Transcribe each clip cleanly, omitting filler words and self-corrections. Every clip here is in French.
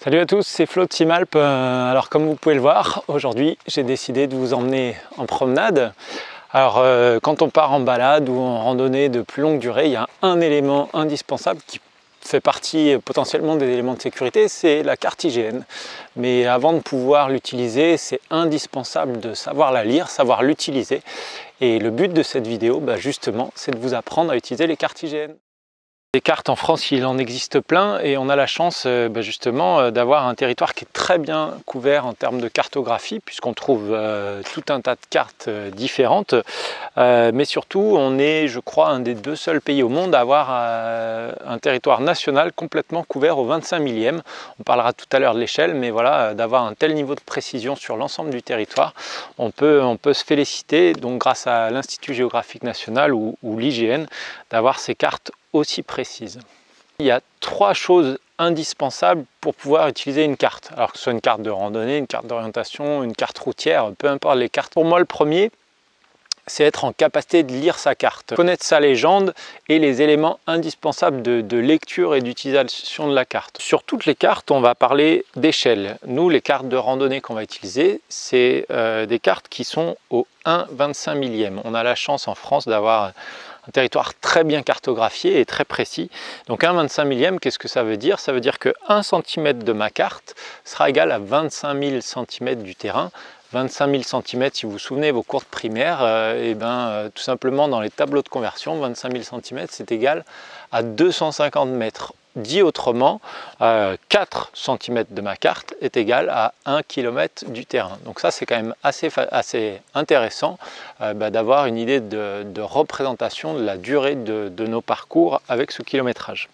Salut à tous, c'est Flo de Simalp. Alors comme vous pouvez le voir, aujourd'hui j'ai décidé de vous emmener en promenade. Alors quand on part en balade ou en randonnée de plus longue durée, il y a un élément indispensable qui fait partie potentiellement des éléments de sécurité, c'est la carte IGN. Mais avant de pouvoir l'utiliser, c'est indispensable de savoir la lire, savoir l'utiliser. Et le but de cette vidéo, justement, c'est de vous apprendre à utiliser les cartes IGN. Des cartes en France, il en existe plein et on a la chance justement d'avoir un territoire qui est très bien couvert en termes de cartographie puisqu'on trouve tout un tas de cartes différentes. Mais surtout, on est, je crois, un des deux seuls pays au monde à avoir un territoire national complètement couvert au 25 millième. On parlera tout à l'heure de l'échelle, mais voilà, d'avoir un tel niveau de précision sur l'ensemble du territoire, on peut se féliciter, donc grâce à l'Institut géographique national ou l'IGN, d'avoir ces cartes aussi précises. Il y a trois choses indispensables pour pouvoir utiliser une carte. Alors que ce soit une carte de randonnée, une carte d'orientation, une carte routière, peu importe les cartes. Pour moi, le premier, c'est être en capacité de lire sa carte, connaître sa légende et les éléments indispensables de lecture et d'utilisation de la carte. Sur toutes les cartes, on va parler d'échelle. Nous, les cartes de randonnée qu'on va utiliser, c'est des cartes qui sont au 1/25 millième. On a la chance en France d'avoir un territoire très bien cartographié et très précis. Donc 1/25 millième, qu'est-ce que ça veut dire? Ça veut dire que 1 cm de ma carte sera égal à 25 000 cm du terrain. 25 000 cm, si vous vous souvenez vos cours de primaire, tout simplement dans les tableaux de conversion, 25 000 cm c'est égal à 250 mètres. Dit autrement, 4 cm de ma carte est égal à 1 km du terrain. Donc ça c'est quand même assez intéressant d'avoir une idée de représentation de la durée de nos parcours avec ce kilométrage.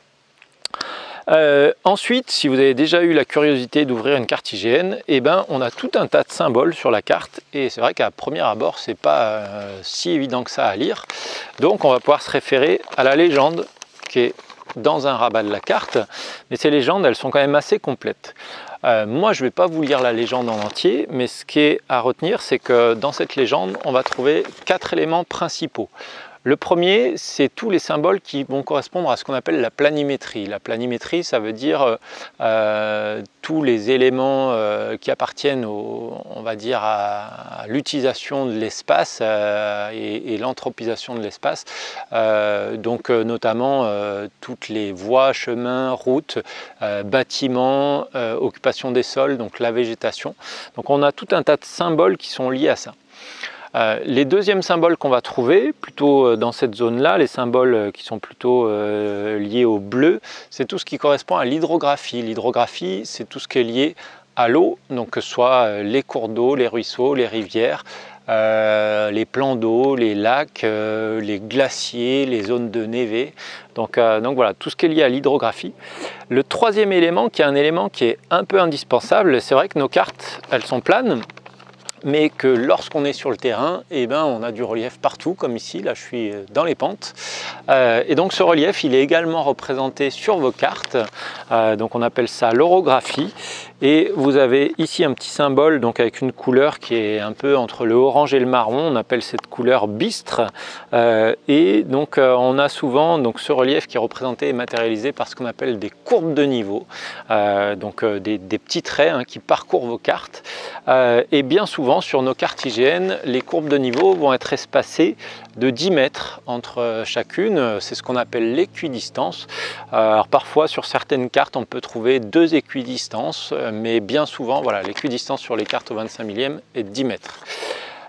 Ensuite, si vous avez déjà eu la curiosité d'ouvrir une carte IGN, on a tout un tas de symboles sur la carte et c'est vrai qu'à premier abord c'est pas si évident que ça à lire. Donc on va pouvoir se référer à la légende qui est dans un rabat de la carte, mais ces légendes elles sont quand même assez complètes. Moi je ne vais pas vous lire la légende en entier, mais ce qui est à retenir c'est que dans cette légende on va trouver 4 éléments principaux. Le premier, c'est tous les symboles qui vont correspondre à ce qu'on appelle la planimétrie. La planimétrie, ça veut dire tous les éléments qui appartiennent on va dire à l'utilisation de l'espace et l'anthropisation de l'espace. Notamment toutes les voies, chemins, routes, bâtiments, occupation des sols, donc la végétation. Donc on a tout un tas de symboles qui sont liés à ça. Les deuxièmes symboles qu'on va trouver, plutôt dans cette zone-là, les symboles qui sont plutôt liés au bleu, c'est tout ce qui correspond à l'hydrographie. L'hydrographie, c'est tout ce qui est lié à l'eau, donc que ce soit les cours d'eau, les ruisseaux, les rivières, les plans d'eau, les lacs, les glaciers, les zones de névé. Donc voilà, tout ce qui est lié à l'hydrographie. Le troisième élément, qui est un élément qui est un peu indispensable, c'est vrai que nos cartes, elles sont planes, mais que lorsqu'on est sur le terrain, on a du relief partout, comme ici, là je suis dans les pentes. Et donc ce relief, il est également représenté sur vos cartes, donc on appelle ça l'orographie. Et vous avez ici un petit symbole donc avec une couleur qui est un peu entre le orange et le marron, on appelle cette couleur bistre. Et donc on a souvent donc, ce relief qui est représenté et matérialisé par ce qu'on appelle des courbes de niveau, des petits traits qui parcourent vos cartes. Et bien souvent sur nos cartes IGN, les courbes de niveau vont être espacées de 10 mètres entre chacune, c'est ce qu'on appelle l'équidistance. Alors parfois sur certaines cartes on peut trouver 2 équidistances, mais bien souvent voilà, l'équidistance sur les cartes au 25 millième est de 10 mètres.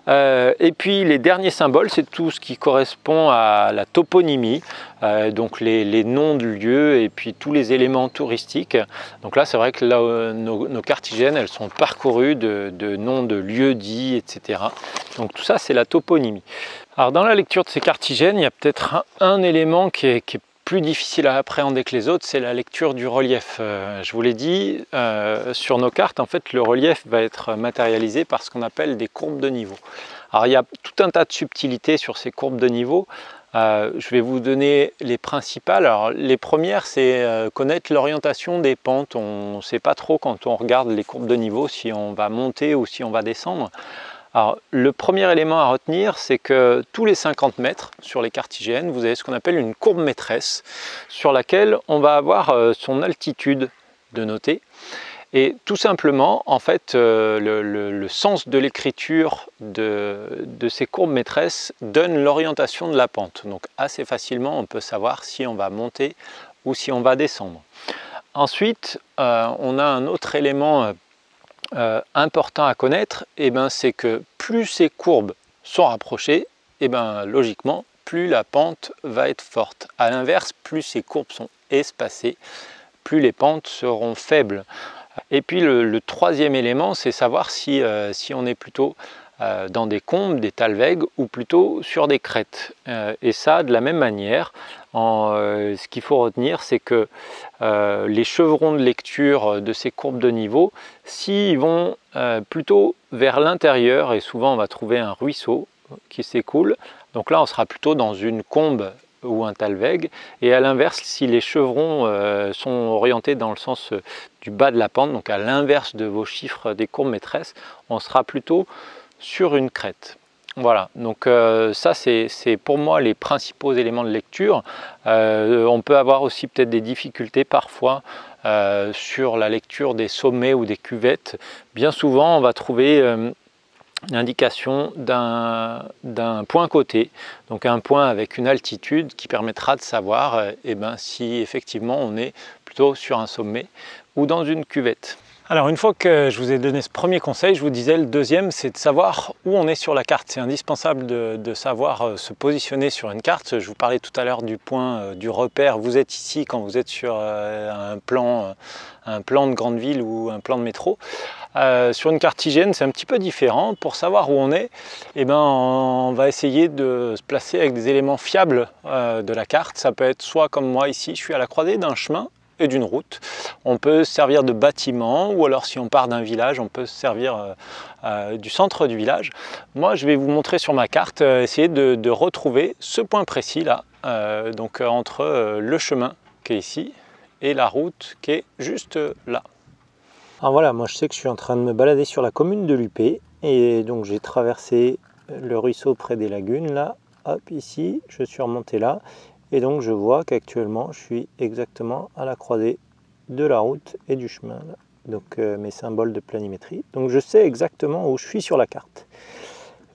Et puis les derniers symboles, c'est tout ce qui correspond à la toponymie, donc les noms de lieux et puis tous les éléments touristiques. Donc là c'est vrai que là, nos cartes IGN elles sont parcourues de noms de lieux dits, etc. Donc tout ça c'est la toponymie. Alors dans la lecture de ces cartes IGN, il y a peut-être un élément qui est plus difficile à appréhender que les autres, c'est la lecture du relief. Je vous l'ai dit, sur nos cartes, en fait, le relief va être matérialisé par ce qu'on appelle des courbes de niveau. Alors, il y a tout un tas de subtilités sur ces courbes de niveau. Je vais vous donner les principales. Alors, les premières, c'est connaître l'orientation des pentes. On ne sait pas trop quand on regarde les courbes de niveau si on va monter ou si on va descendre. Alors, le premier élément à retenir, c'est que tous les 50 mètres sur les cartes IGN, vous avez ce qu'on appelle une courbe maîtresse sur laquelle on va avoir son altitude de noter. Et tout simplement, en fait, le sens de l'écriture de ces courbes maîtresses donne l'orientation de la pente. Donc assez facilement, on peut savoir si on va monter ou si on va descendre. Ensuite, on a un autre élément important à connaître, c'est que plus ces courbes sont rapprochées, logiquement, plus la pente va être forte. A l'inverse, plus ces courbes sont espacées, plus les pentes seront faibles. Et puis le troisième élément, c'est savoir si on est plutôt dans des combes, des talwegs, ou plutôt sur des crêtes. Et ça, de la même manière, ce qu'il faut retenir, c'est que les chevrons de lecture de ces courbes de niveau, s'ils vont plutôt vers l'intérieur, et souvent on va trouver un ruisseau qui s'écoule, donc là on sera plutôt dans une combe ou un talweg, et à l'inverse, si les chevrons sont orientés dans le sens du bas de la pente, donc à l'inverse de vos chiffres des courbes maîtresses, on sera plutôt sur une crête. Voilà, donc ça c'est pour moi les principaux éléments de lecture. On peut avoir aussi peut-être des difficultés parfois sur la lecture des sommets ou des cuvettes. Bien souvent on va trouver l'indication d'un point côté, donc un point avec une altitude qui permettra de savoir si effectivement on est plutôt sur un sommet ou dans une cuvette. Alors une fois que je vous ai donné ce premier conseil, je vous disais le deuxième, c'est de savoir où on est sur la carte. C'est indispensable de savoir se positionner sur une carte. Je vous parlais tout à l'heure du point, du repère. Vous êtes ici quand vous êtes sur un plan de grande ville ou un plan de métro. Sur une carte IGN, c'est un petit peu différent. Pour savoir où on est, on va essayer de se placer avec des éléments fiables de la carte. Ça peut être soit comme moi ici, je suis à la croisée d'un chemin et d'une route. On peut se servir de bâtiments, ou alors si on part d'un village, on peut se servir du centre du village. Moi, je vais vous montrer sur ma carte, essayer de retrouver ce point précis là, donc entre le chemin qui est ici et la route qui est juste là. Alors voilà, moi je sais que je suis en train de me balader sur la commune de Lupé, et donc j'ai traversé le ruisseau près des lagunes là, hop ici, je suis remonté là. Et donc je vois qu'actuellement je suis exactement à la croisée de la route et du chemin, là. Donc mes symboles de planimétrie. Donc je sais exactement où je suis sur la carte.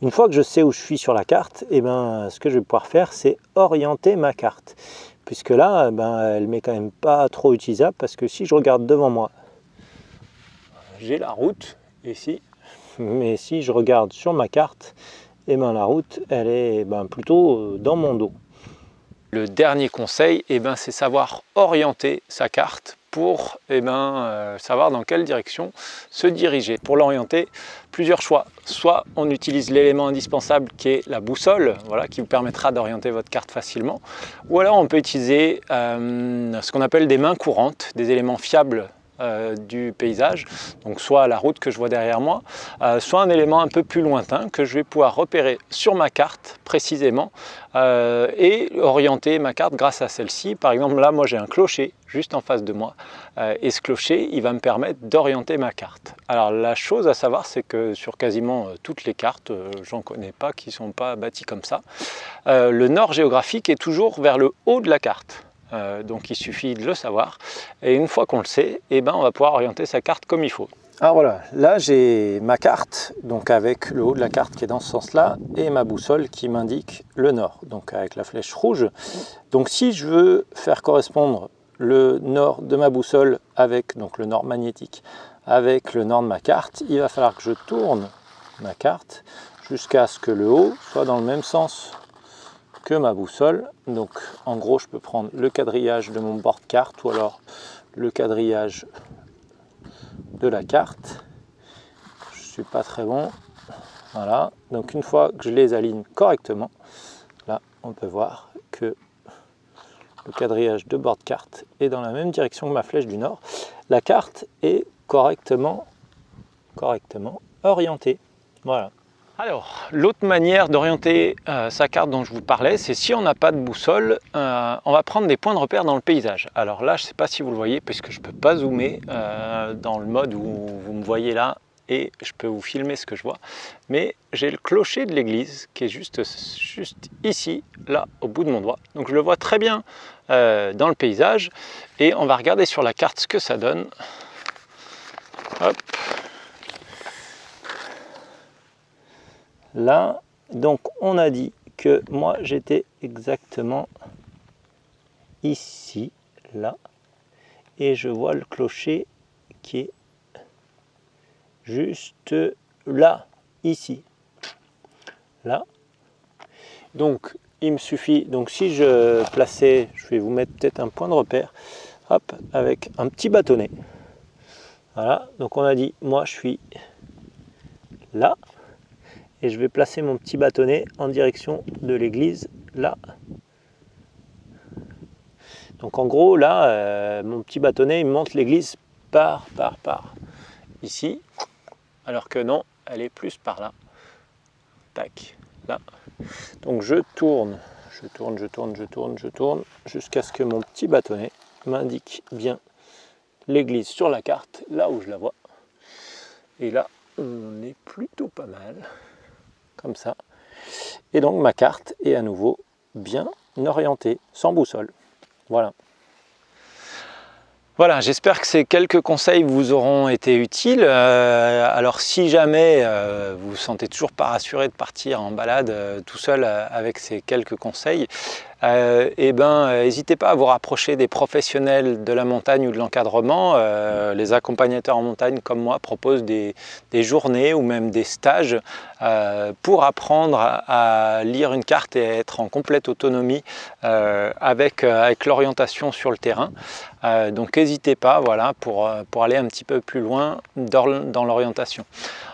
Une fois que je sais où je suis sur la carte, ce que je vais pouvoir faire, c'est orienter ma carte. Puisque là, elle m'est quand même pas trop utilisable, parce que si je regarde devant moi, j'ai la route ici. Mais si je regarde sur ma carte, la route, elle est plutôt dans mon dos. Le dernier conseil, c'est savoir orienter sa carte pour savoir dans quelle direction se diriger. Pour l'orienter, plusieurs choix. Soit on utilise l'élément indispensable qui est la boussole, voilà, qui vous permettra d'orienter votre carte facilement. Ou alors on peut utiliser ce qu'on appelle des mains courantes, des éléments fiables du paysage, donc soit la route que je vois derrière moi, soit un élément un peu plus lointain que je vais pouvoir repérer sur ma carte précisément et orienter ma carte grâce à celle-ci. Par exemple là, moi j'ai un clocher juste en face de moi et ce clocher, il va me permettre d'orienter ma carte. Alors la chose à savoir, c'est que sur quasiment toutes les cartes, j'en connais pas qui sont pas bâties comme ça, le nord géographique est toujours vers le haut de la carte. Donc il suffit de le savoir, et une fois qu'on le sait, on va pouvoir orienter sa carte comme il faut. Alors voilà, là j'ai ma carte, donc avec le haut de la carte qui est dans ce sens-là, et ma boussole qui m'indique le nord, donc avec la flèche rouge. Donc si je veux faire correspondre le nord de ma boussole avec donc le nord magnétique, avec le nord de ma carte, il va falloir que je tourne ma carte jusqu'à ce que le haut soit dans le même sens que ma boussole. Donc en gros je peux prendre le quadrillage de mon bord de carte ou alors le quadrillage de la carte. Je suis pas très bon. Voilà, donc une fois que je les aligne correctement, là on peut voir que le quadrillage de bord de carte est dans la même direction que ma flèche du nord. La carte est correctement orientée. Voilà. Alors, l'autre manière d'orienter sa carte dont je vous parlais, c'est si on n'a pas de boussole, on va prendre des points de repère dans le paysage. Alors là, je ne sais pas si vous le voyez, puisque je ne peux pas zoomer dans le mode où vous me voyez là, et je peux vous filmer ce que je vois. Mais j'ai le clocher de l'église qui est juste ici, là, au bout de mon doigt. Donc je le vois très bien dans le paysage, et on va regarder sur la carte ce que ça donne. Hop. Là, donc on a dit que moi j'étais exactement ici, là, et je vois le clocher qui est juste là, ici, là. Donc il me suffit, donc si je plaçais, je vais vous mettre peut-être un point de repère, hop, avec un petit bâtonnet. Voilà, donc on a dit, moi je suis là, et je vais placer mon petit bâtonnet en direction de l'église, là. Donc en gros, là, mon petit bâtonnet, il me montre l'église par ici, alors que non, elle est plus par là. Tac, là. Donc je tourne, jusqu'à ce que mon petit bâtonnet m'indique bien l'église sur la carte, là où je la vois. Et là, on est plutôt pas mal, comme ça. Et donc ma carte est à nouveau bien orientée, sans boussole. Voilà. Voilà, j'espère que ces quelques conseils vous auront été utiles. Alors si jamais vous vous sentez toujours pas rassuré de partir en balade tout seul avec ces quelques conseils, n'hésitez pas à vous rapprocher des professionnels de la montagne ou de l'encadrement. Les accompagnateurs en montagne comme moi proposent des journées ou même des stages pour apprendre à lire une carte et être en complète autonomie avec l'orientation sur le terrain. Donc n'hésitez pas, voilà, pour aller un petit peu plus loin dans l'orientation.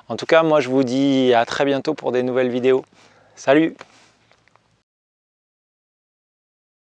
En tout cas, moi je vous dis à très bientôt pour des nouvelles vidéos. Salut!